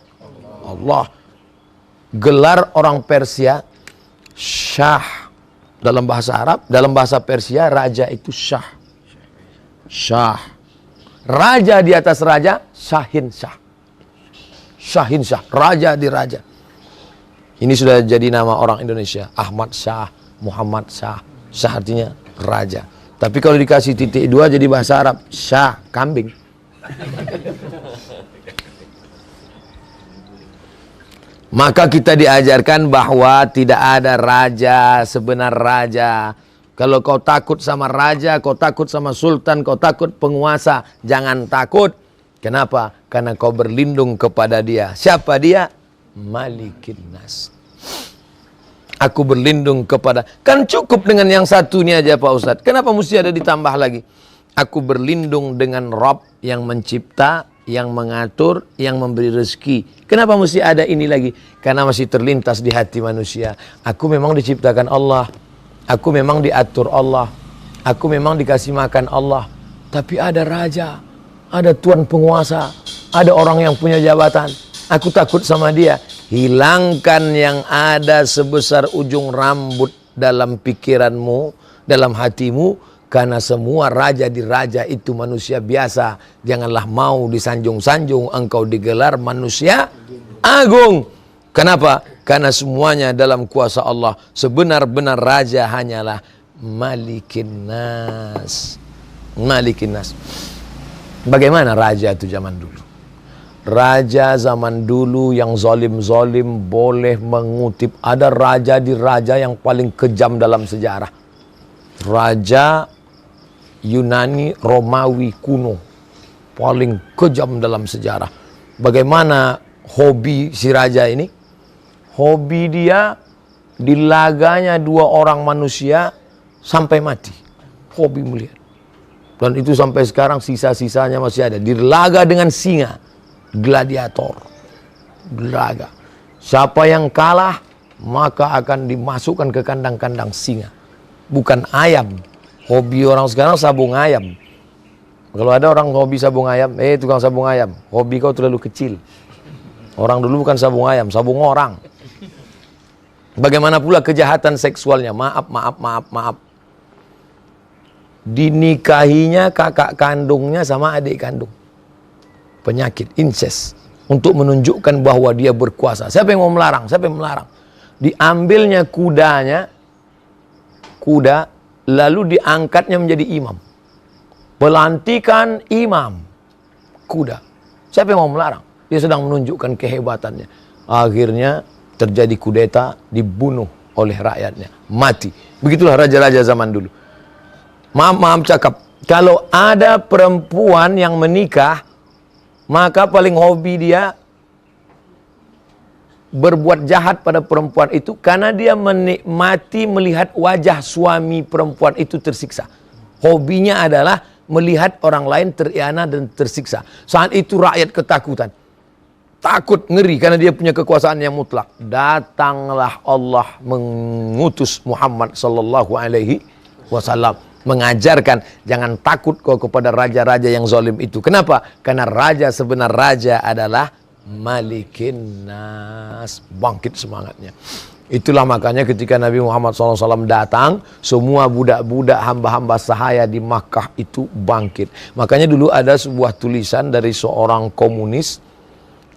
Allah. Gelar orang Persia Syah. Dalam bahasa Arab, dalam bahasa Persia raja itu Syah. Syah. Raja di atas raja, Syahin Syah. Syahin Syah, raja di raja. Ini sudah jadi nama orang Indonesia. Ahmad Syah, Muhammad Syah. Syah artinya raja. Tapi kalau dikasih titik dua jadi bahasa Arab, Syah, kambing. Maka kita diajarkan bahwa tidak ada raja sebenar raja. Kalau kau takut sama raja, kau takut sama sultan, kau takut penguasa, jangan takut. Kenapa? Karena kau berlindung kepada dia. Siapa dia? Malikin Nas. Aku berlindung kepada. Kan cukup dengan yang satu ini aja Pak Ustadz. Kenapa mesti ada ditambah lagi? Aku berlindung dengan Rabb yang mencipta, yang mengatur, yang memberi rezeki. Kenapa mesti ada ini lagi? Karena masih terlintas di hati manusia. Aku memang diciptakan Allah. Aku memang diatur Allah. Aku memang dikasih makan Allah. Tapi ada raja, ada tuan penguasa, ada orang yang punya jabatan. Aku takut sama dia. Hilangkan yang ada sebesar ujung rambut dalam pikiranmu, dalam hatimu. Karena semua raja di raja itu manusia biasa. Janganlah mau disanjung-sanjung, engkau digelar manusia agung. Kenapa? Karena semuanya dalam kuasa Allah. Sebenar-benar raja hanyalah Malikin Nas. Malikin Nas. Bagaimana raja itu zaman dulu? Raja zaman dulu yang zalim-zalim boleh mengutip. Ada raja di raja yang paling kejam dalam sejarah. Raja Yunani Romawi kuno. Paling kejam dalam sejarah. Bagaimana hobi si raja ini? Hobi dia dilaganya dua orang manusia sampai mati. Hobi melihat. Dan itu sampai sekarang sisa-sisanya masih ada. Dilaga dengan singa. Gladiator. Laga. Siapa yang kalah, maka akan dimasukkan ke kandang-kandang singa. Bukan ayam. Hobi orang sekarang sabung ayam. Kalau ada orang hobi sabung ayam, tukang sabung ayam, hobi kau terlalu kecil. Orang dulu bukan sabung ayam, sabung orang. Bagaimana pula kejahatan seksualnya? Maaf. Dinikahinya kakak kandungnya sama adik kandung. Penyakit, incest. Untuk menunjukkan bahwa dia berkuasa. Siapa yang mau melarang? Siapa yang melarang? Diambilnya kudanya, kuda, lalu diangkatnya menjadi imam. Pelantikan imam, kuda. Siapa yang mau melarang? Dia sedang menunjukkan kehebatannya. Akhirnya terjadi kudeta, dibunuh oleh rakyatnya. Mati. Begitulah raja-raja zaman dulu. Maaf cakap. Kalau ada perempuan yang menikah, maka paling hobi dia berbuat jahat pada perempuan itu karena dia menikmati melihat wajah suami perempuan itu tersiksa. Hobinya adalah melihat orang lain teriana dan tersiksa. Saat itu rakyat ketakutan. Takut, ngeri karena dia punya kekuasaan yang mutlak. Datanglah Allah mengutus Muhammad sallallahu alaihi wasallam mengajarkan jangan takut kau kepada raja-raja yang zalim itu. Kenapa? Karena raja sebenar raja adalah Malikin Nas. Bangkit semangatnya. Itulah makanya ketika Nabi Muhammad SAW datang, semua budak-budak hamba-hamba sahaya di Makkah itu bangkit. Makanya dulu ada sebuah tulisan dari seorang komunis,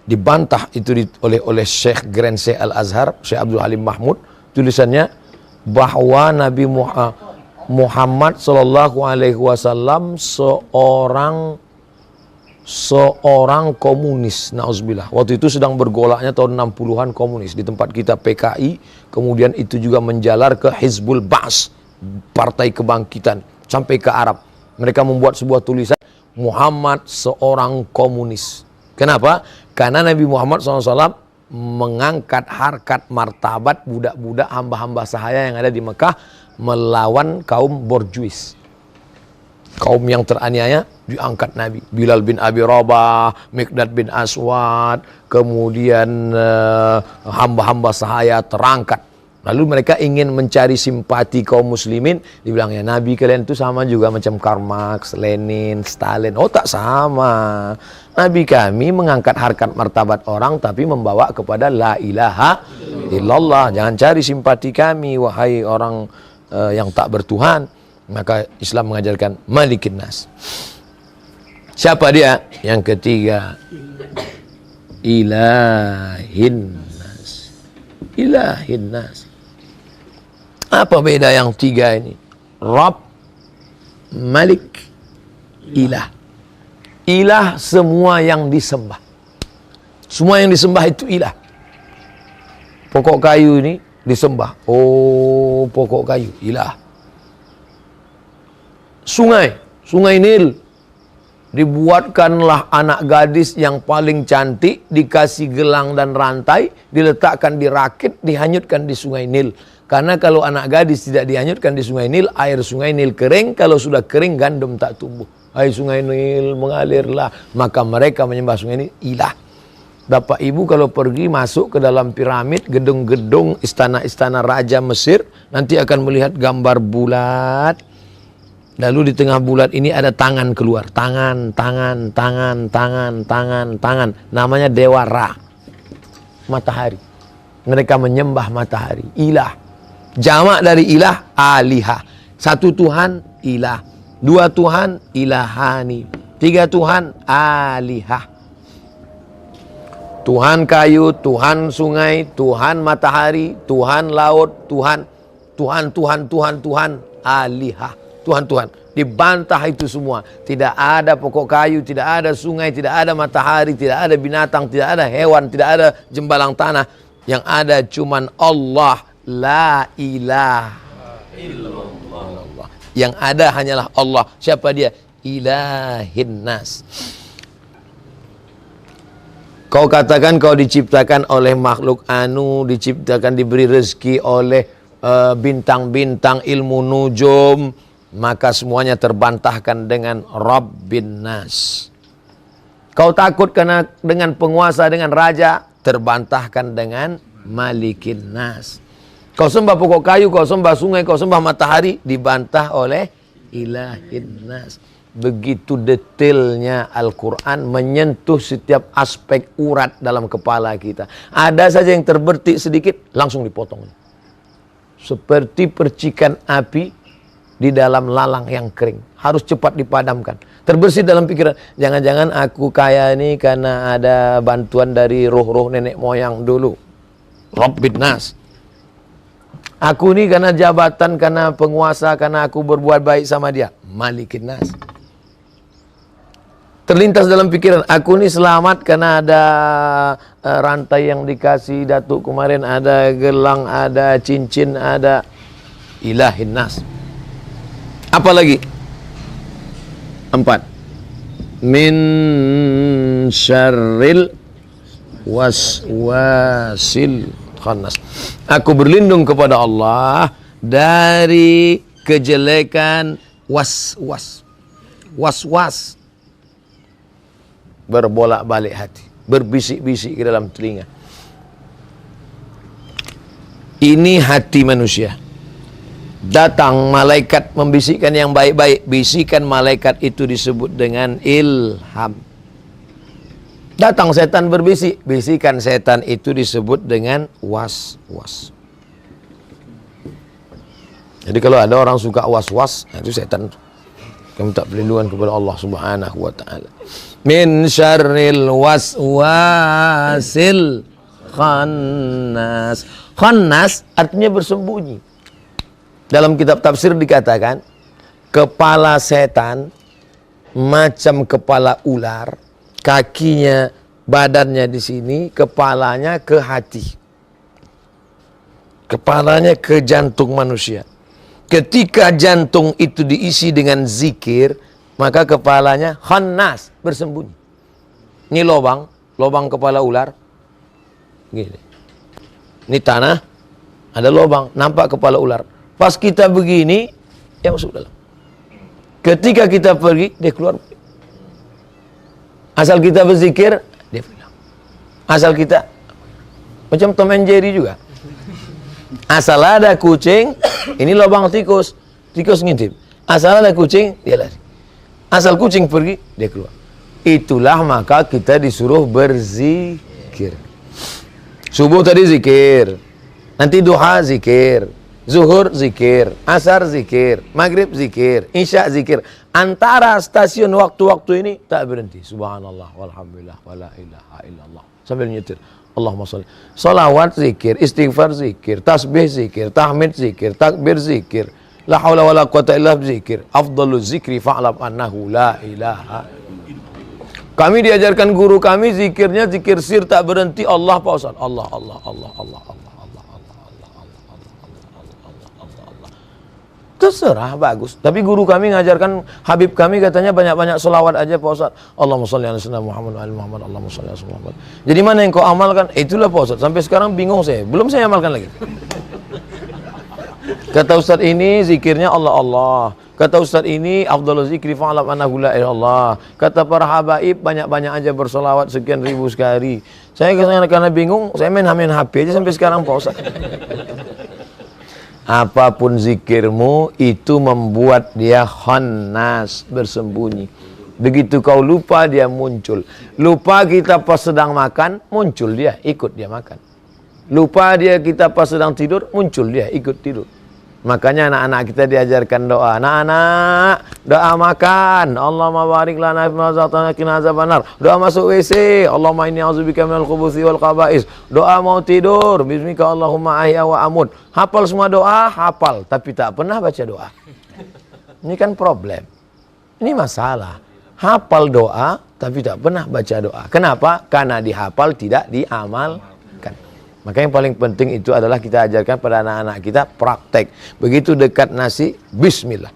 dibantah itu oleh Syekh Grand Syekh Al-Azhar, Syekh Abdul Halim Mahmud. Tulisannya bahwa Nabi Muhammad Sallallahu Alaihi Wasallam seorang komunis, na'udzubillah. Waktu itu sedang bergolaknya tahun 60-an komunis. Di tempat kita PKI, kemudian itu juga menjalar ke Hizbul Ba'as, Partai Kebangkitan, sampai ke Arab. Mereka membuat sebuah tulisan, Muhammad seorang komunis. Kenapa? Karena Nabi Muhammad SAW mengangkat harkat martabat budak-budak hamba-hamba sahaya yang ada di Mekah melawan kaum borjuis. Kaum yang teraniaya diangkat Nabi. Bilal bin Abi Rabah, Miqdad bin Aswad, kemudian hamba-hamba sahaya terangkat. Lalu mereka ingin mencari simpati kaum muslimin. Dibilangnya Nabi kalian itu sama juga macam Karl Marx, Lenin, Stalin. Oh tak sama. Nabi kami mengangkat harkat martabat orang tapi membawa kepada la ilaha illallah. Jangan cari simpati kami wahai orang yang tak bertuhan. Maka Islam mengajarkan Malikin Nas. Siapa dia? Yang ketiga, Ilahin Nas. Ilahin Nas. Apa beda yang tiga ini? Rabb, Malik, Ilah. Ilah semua yang disembah. Semua yang disembah itu ilah. Pokok kayu ini disembah. Oh, pokok kayu, ilah. Sungai Nil. Dibuatkanlah anak gadis yang paling cantik, dikasih gelang dan rantai, diletakkan di rakit, dihanyutkan di Sungai Nil. Karena kalau anak gadis tidak dihanyutkan di Sungai Nil, air Sungai Nil kering. Kalau sudah kering, gandum tak tumbuh. Hai Sungai Nil, mengalirlah. Maka mereka menyembah Sungai Nil ilah. Bapak Ibu kalau pergi masuk ke dalam piramid, gedung-gedung, istana-istana raja Mesir, nanti akan melihat gambar bulat. Lalu di tengah bulat ini ada tangan keluar. Tangan. Namanya Dewa Ra. Matahari. Mereka menyembah matahari. Ilah. Jamak dari ilah, alihah. Satu Tuhan, ilah. Dua Tuhan, ilahani. Tiga Tuhan, alihah. Tuhan kayu, Tuhan sungai, Tuhan matahari, Tuhan laut, Tuhan, alihah. Tuhan. Dibantah itu semua. Tidak ada pokok kayu, tidak ada sungai, tidak ada matahari, tidak ada binatang, tidak ada hewan, tidak ada jembalang tanah. Yang ada cuman Allah, la ilaha illallah. Yang ada hanyalah Allah. Siapa dia? Ilahin Nas. Kau katakan kau diciptakan oleh makhluk anu, diciptakan diberi rezeki oleh bintang-bintang ilmu nujum, maka semuanya terbantahkan dengan Rabbin Nas. Kau takut karena dengan penguasa, dengan raja, terbantahkan dengan Malikin Nas. Kau sembah pokok kayu, kau sembah sungai, kau sembah matahari, dibantah oleh Ilahin Nas. Begitu detailnya Al-Quran menyentuh setiap aspek urat dalam kepala kita. Ada saja yang terbertik sedikit, langsung dipotong. Seperti percikan api di dalam lalang yang kering. Harus cepat dipadamkan. Terbersih dalam pikiran. Jangan-jangan aku kaya ini karena ada bantuan dari roh-roh nenek moyang dulu. Rabbin Nas. Aku ini karena jabatan, karena penguasa, karena aku berbuat baik sama dia. Malikin Nas. Terlintas dalam pikiran, aku ini selamat karena ada rantai yang dikasih Datuk kemarin, ada gelang, ada cincin, ada Ilahin Nas. Apa lagi? 4. Min syarril waswasil khannas. Aku berlindung kepada Allah dari kejelekan was-was. Was-was. Berbolak-balik hati, berbisik-bisik ke dalam telinga. Ini hati manusia. Datang malaikat membisikkan yang baik-baik. Bisikan malaikat itu disebut dengan ilham. Datang setan berbisik. Bisikan setan itu disebut dengan was-was. Jadi kalau ada orang suka was-was, itu setan. Kami minta perlindungan kepada Allah Subhanahu wa taala. Min syarril waswasil khannas. Khannas artinya bersembunyi. Dalam kitab tafsir dikatakan, kepala setan macam kepala ular, kakinya, badannya di sini, kepalanya ke hati. Kepalanya ke jantung manusia. Ketika jantung itu diisi dengan zikir, maka kepalanya khannas, bersembunyi. Ini lobang kepala ular. Gini. Ini tanah, ada lobang, nampak kepala ular. Pas kita begini, ya masuk dalam. Ketika kita pergi, dia keluar. Asal kita berzikir, dia pulang. Asal kita, macam Tom and Jerry juga. Asal ada kucing, ini lubang tikus. Tikus ngintip. Asal ada kucing, dia lari. Asal kucing pergi, dia keluar. Itulah maka kita disuruh berzikir. Subuh tadi zikir, nanti duha zikir, zuhur zikir, asar zikir, maghrib zikir, isya zikir. Antara stasiun waktu-waktu ini tak berhenti. Subhanallah, walhamdulillah, wala ilaha illallah. Sambil nyetir. Allahumma sholli. Salawat zikir, istighfar zikir, tasbih zikir, tahmid zikir, takbir zikir. La haula wala quwata illa zikir. Afdalu zikri fa'lam annahu la ilaha. Kami diajarkan guru kami zikirnya zikir sir tak berhenti. Allah Pak Ustaz. Allah Allah Allah Allah Allah Allah Allah Allah Allah Allah. Terserah, bagus. Tapi guru kami ngajarkan, Habib kami katanya banyak-banyak selawat aja Pak Ustaz. Allahumma sholli ala sayyidina Muhammad wa ali Muhammad. Allahumma sholli ala sayyidina Muhammad. Jadi mana yang kau amalkan? Itulah Pak Ustaz. Sampai sekarang bingung saya. Belum saya amalkan lagi. Kata Ustaz ini zikirnya Allah Allah. Kata Ustaz ini afdhalul zikri fa'lam annahu la ilaha illallah. Kata para habaib banyak-banyak aja bersolawat sekian ribu sekali. Saya karena bingung, saya main HP aja sampai sekarang Pak Ustaz. Apapun zikirmu itu membuat dia khannas, bersembunyi. Begitu kau lupa dia muncul. Lupa kita pas sedang makan, muncul dia, ikut dia makan. Lupa dia kita pas sedang tidur, muncul dia, ikut tidur. Makanya anak-anak kita diajarkan doa. Anak-anak, doa makan. Allahumma barik lana fi ma razaqtana qina azabannar. Doa masuk WC. Allahumma inni a'udzubika minal khubuthi wal khaba'is. Doa mau tidur. Bismika Allahumma ahya wa amut. Hafal semua doa, hafal, tapi tak pernah baca doa. Ini kan problem. Ini masalah. Hafal doa, tapi tak pernah baca doa. Kenapa? Karena dihafal tidak diamalkan. Maka yang paling penting itu adalah kita ajarkan pada anak-anak kita praktek. Begitu dekat nasi, bismillah.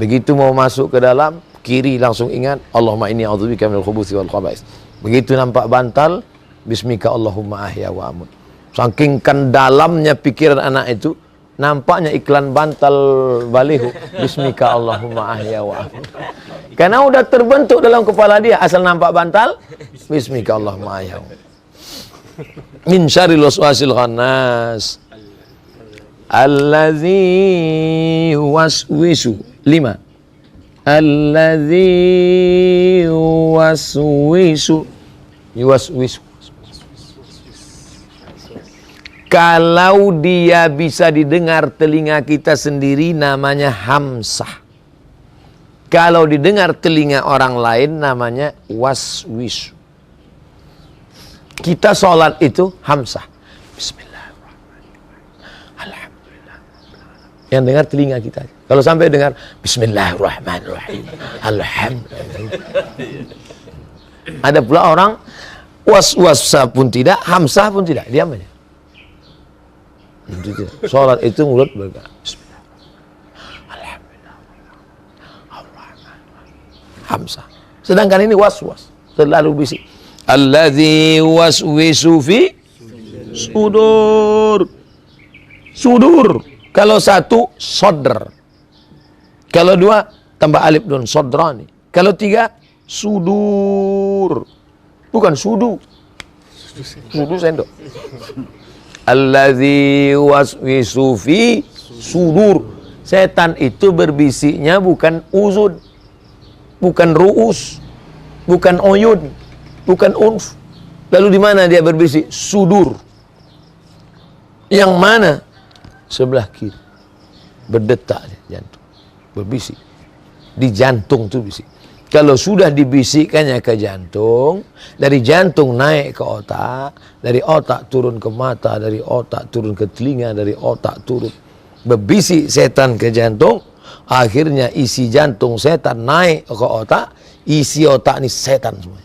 Begitu mau masuk ke dalam, kiri langsung ingat, Allahumma inni a'udzubika minal khubuthi wal khaba'is. Begitu nampak bantal, bismika Allahumma ahya wa amut. Saking kan dalamnya pikiran anak itu, nampaknya iklan bantal balihu, bismika Allahumma ahya wa amut. Karena udah terbentuk dalam kepala dia, asal nampak bantal, bismika Allahumma ahya wa amut. Min syarril waswasil khannas allazi waswisu 5 allazi waswisu yuwaswisu. Kalau dia bisa didengar telinga kita sendiri namanya hamsah. Kalau didengar telinga orang lain namanya waswisu. Kita sholat itu hamsah. Bismillahirrahmanirrahim. Alhamdulillah. Yang dengar telinga kita. Kalau sampai dengar Bismillahirrahmanirrahim. Alhamdulillah. Ada pula orang was-wasa pun tidak, hamsah pun tidak. Diam aja. Sholat itu mulut bergerak. Bismillahirrahmanirrahim. Alhamdulillah. Hamsah. Sedangkan ini was-was. Selalu bisik. Alladzi waswisu fi sudur. Sudur. Kalau satu, sodr. Kalau dua, tambah alif don, sodrani. Kalau tiga, sudur. Bukan sudu. Sudu sendok. Alladzi waswisu fi sudur. Setan itu berbisiknya bukan uzun, bukan ru'us, bukan oyun, bukan unf. Lalu di mana dia berbisik? Sudur. Yang mana? Sebelah kiri. Berdetak jantung. Berbisik. Di jantung tuh bisik. Kalau sudah dibisikkannya ke jantung, dari jantung naik ke otak, dari otak turun ke mata, dari otak turun ke telinga, dari otak turun. Berbisik setan ke jantung, akhirnya isi jantung setan naik ke otak, isi otak ini setan semua.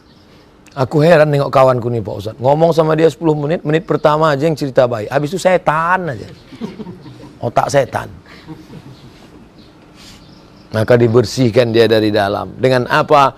Aku heran nengok kawanku nih Pak Ustadz. Ngomong sama dia 10 menit, menit pertama aja yang cerita baik. Habis itu setan aja. Otak setan. Maka dibersihkan dia dari dalam. Dengan apa?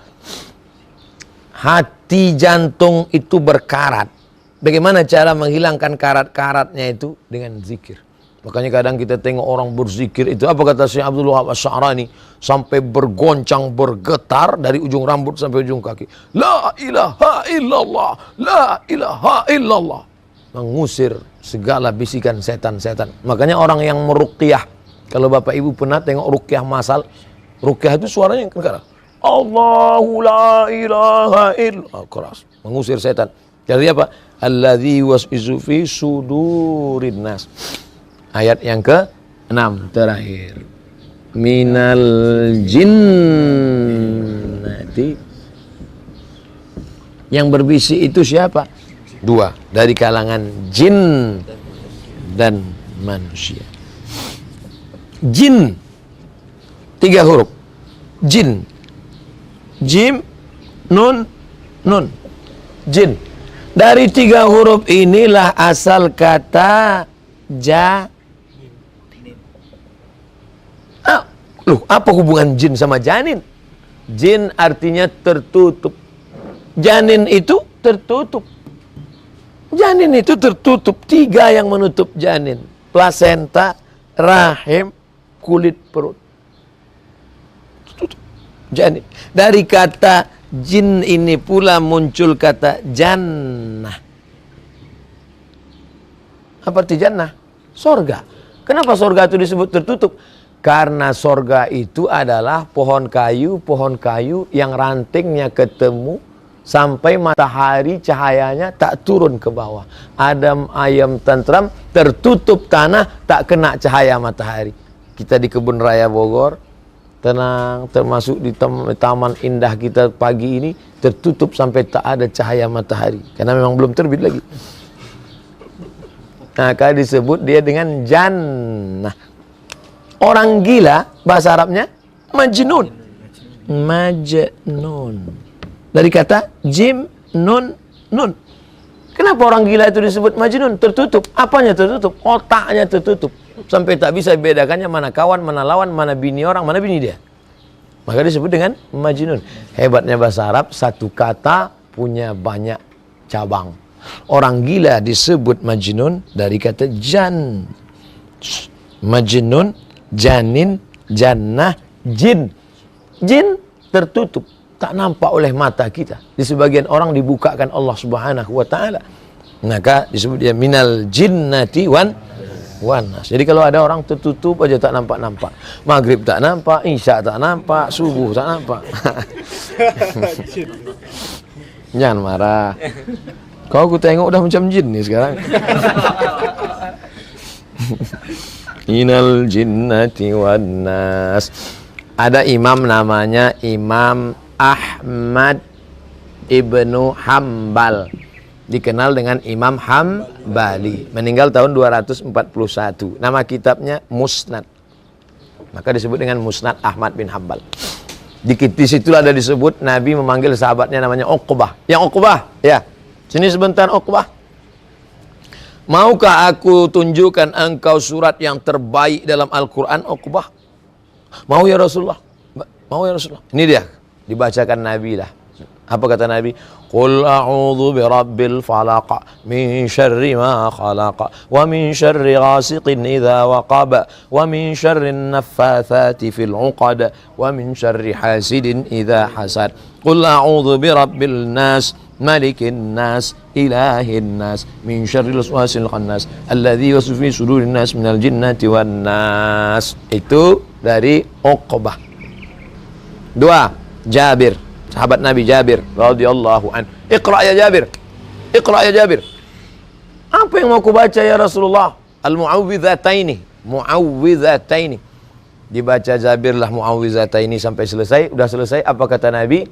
Hati jantung itu berkarat. Bagaimana cara menghilangkan karat-karatnya itu? Dengan zikir. Makanya kadang kita tengok orang berzikir itu, apa kata Syekh Abdul Wahab Asy-Sya'rani, sampai bergoncang, bergetar dari ujung rambut sampai ujung kaki. La ilaha illallah, la ilaha illallah. Mengusir segala bisikan setan-setan. Makanya orang yang meruqyah, kalau Bapak Ibu pernah tengok ruqyah masal, ruqyah itu suaranya keras. Allahu la ilaha illallah, keras, mengusir setan. Jadi apa? Alladzi waswisu fi sudurin nas. Ayat yang ke-6 terakhir. Minal jinnati. Yang berbisik itu siapa? 2. Dari kalangan jin dan manusia. Jin 3 huruf. Jin. Jim, nun, nun. Jin. Dari 3 huruf inilah asal kata apa hubungan jin sama janin? Jin artinya tertutup. Janin itu tertutup. Janin itu tertutup. 3 yang menutup janin. Plasenta, rahim, kulit perut. Tertutup. Janin. Dari kata jin ini pula muncul kata jannah. Apa arti jannah? Sorga. Kenapa sorga itu disebut tertutup? Karena sorga itu adalah pohon kayu yang rantingnya ketemu sampai matahari cahayanya tak turun ke bawah. Adem, ayem, tentram, tertutup tanah, tak kena cahaya matahari. Kita di Kebun Raya Bogor, tenang, termasuk di taman indah kita pagi ini, tertutup sampai tak ada cahaya matahari. Karena memang belum terbit lagi. Maka disebut dia dengan jannah. Orang gila, bahasa Arabnya majnun. Majnun. Dari kata jim, nun, nun. Kenapa orang gila itu disebut majnun? Tertutup. Apanya tertutup? Otaknya tertutup. Sampai tak bisa bedakannya mana kawan, mana lawan, mana bini orang, mana bini dia. Maka disebut dengan majnun. Hebatnya bahasa Arab, satu kata punya banyak cabang. Orang gila disebut majnun dari kata jan. Majnun, janin, jannah, jin. Jin tertutup, tak nampak oleh mata kita. Di sebagian orang dibukakan Allah Subhanahu wa taala. Maka disebut dia minal jinnati wan nas. Jadi kalau ada orang tertutup aja tak nampak-nampak. Maghrib tak nampak, isya tak nampak, subuh tak nampak. Jangan marah. Kau aku tengok udah macam jin nih sekarang. Minal jinnati wan nas. Ada imam namanya Imam Ahmad Ibnu Hambal, dikenal dengan Imam Hambali, meninggal tahun 241. Nama kitabnya Musnad. Maka disebut dengan Musnad Ahmad bin Hambal. Di situ ada disebut Nabi memanggil sahabatnya namanya Uqbah. Yang Uqbah, ya. Sini sebentar Uqbah. Maukah aku tunjukkan engkau surat yang terbaik dalam Al-Quran, Uqbah? Mau ya Rasulullah? Mau ya Rasulullah? Ini dia, dibacakan Nabi lah. Apa kata Nabi? Qul a'udzu birabbil falaq min syarri ma khalaq wa min syarri ghasiqin idza waqab wa min syarrin naffatsati fil 'uqad wa min syarri hasidin idza hasad. Qul a'udzu birabbil nas malikin nas ilahin nas min syarril waswasil khannas alladzi yuwaswisu fi sudurin nas minal jinnati wan nas. Itu dari Uqbah. 2. Jabir, sahabat Nabi Jabir radhiyallahu an. Iqra ya Jabir. Iqra ya Jabir. Apa yang mau ku baca ya Rasulullah? Al-mu'awwidhataini. Mu'awwidhataini. Dibaca Jabirlah mu'awwidhataini sampai selesai. Udah selesai, apa kata Nabi?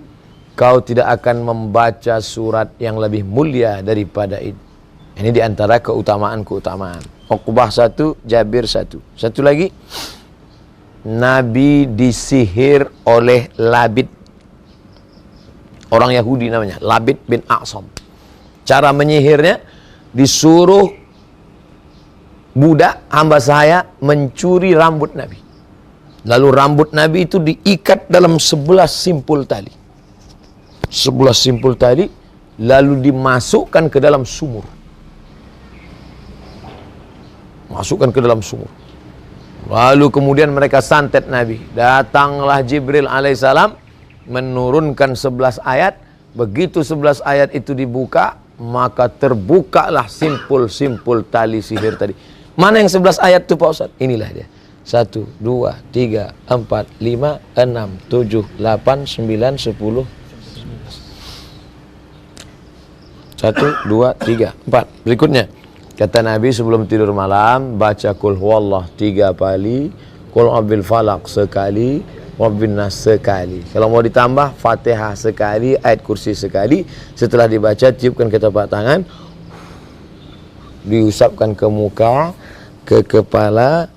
Kau tidak akan membaca surat yang lebih mulia daripada ini. Ini diantara keutamaan-keutamaan. Uqbah 1, Jabir 1. Satu lagi, Nabi disihir oleh Labid. Orang Yahudi namanya, Labid bin A'sam. Cara menyihirnya, disuruh budak hamba saya mencuri rambut Nabi. Lalu rambut Nabi itu diikat dalam 11 simpul tali. 11 simpul tali, lalu dimasukkan ke dalam sumur. masukkan ke dalam sumur. Lalu kemudian mereka santet Nabi. Datanglah Jibril alaihissalam menurunkan 11 ayat. Begitu 11 ayat itu dibuka, maka terbukalah simpul-simpul tali sihir tadi. Mana yang 11 ayat itu Pak Ustaz? Inilah dia. 1, 2, 3, 4, 5, 6, 7, 8, 9, 10. 1, 2, 3, 4. Berikutnya. Kata Nabi sebelum tidur malam, baca Qul Huwallah 3 kali, Qul A'udzu Falaq sekali, Rabbin Nas sekali. Kalau mau ditambah, Fatihah sekali, ayat kursi sekali. Setelah dibaca, tiupkan ke telapak tangan, diusapkan ke muka, ke kepala,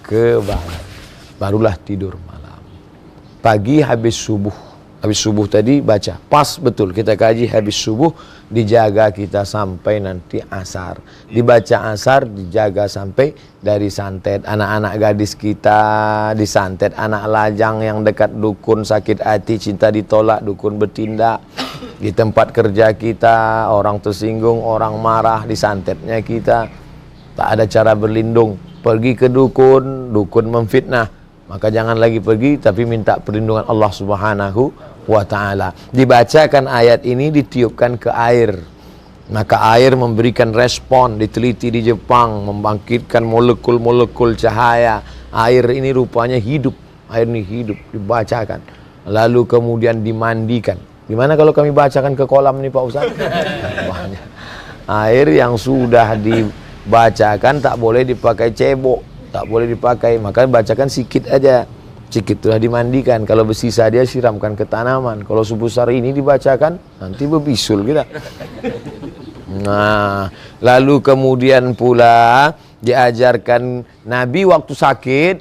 ke badan. Barulah tidur malam. Pagi habis subuh. Habis subuh tadi baca. Pas betul kita kaji habis subuh, dijaga kita sampai nanti asar. Dibaca asar, dijaga sampai dari santet. Anak-anak gadis kita disantet. Anak lajang yang dekat dukun sakit hati, cinta ditolak, dukun bertindak. Di tempat kerja kita, orang tersinggung, orang marah, disantetnya kita. Tak ada cara berlindung. Pergi ke dukun, dukun memfitnah. Maka jangan lagi pergi, tapi minta perlindungan Allah Subhanahu wa ta'ala. Dibacakan ayat ini, ditiupkan ke air. Maka air memberikan respon. Diteliti di Jepang, membangkitkan molekul-molekul cahaya. Air ini rupanya hidup. Air ini hidup, dibacakan. Lalu kemudian dimandikan. Gimana kalau kami bacakan ke kolam nih Pak Ustaz? Air yang sudah dibacakan tak boleh dipakai cebok, tak boleh dipakai, maka bacakan sikit aja. Sikit telah dimandikan. Kalau bersisa dia siramkan ke tanaman. Kalau sebesar ini dibacakan, nanti berbisul kita. Nah, lalu kemudian pula diajarkan Nabi waktu sakit.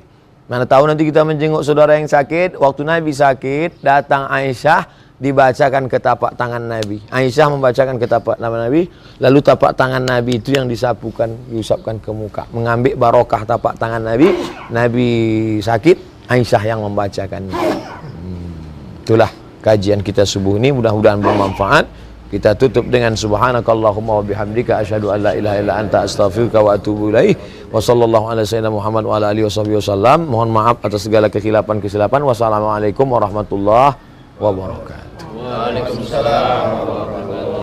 Mana tahu nanti kita menjenguk saudara yang sakit. Waktu Nabi sakit, datang Aisyah, dibacakan ke tapak tangan Nabi. Aisyah membacakan ke tapak tangan Nabi. Lalu tapak tangan Nabi itu yang diusapkan ke muka. Mengambil barokah tapak tangan Nabi. Nabi sakit, Aisyah yang membacakan. Itulah kajian kita subuh ini, mudah-mudahan bermanfaat. Kita tutup dengan subhanakallahumma wa bihamdika asyhadu an la ilaha illa anta astaghfiruka wa atubu ilaik. Wa sallallahu ala sayyidina Muhammad wa ala alihi wasallam. Mohon maaf atas segala kesilapan. Wassalamualaikum warahmatullahi wabarakatuh. Waalaikumsalam warahmatullahi wabarakatuh.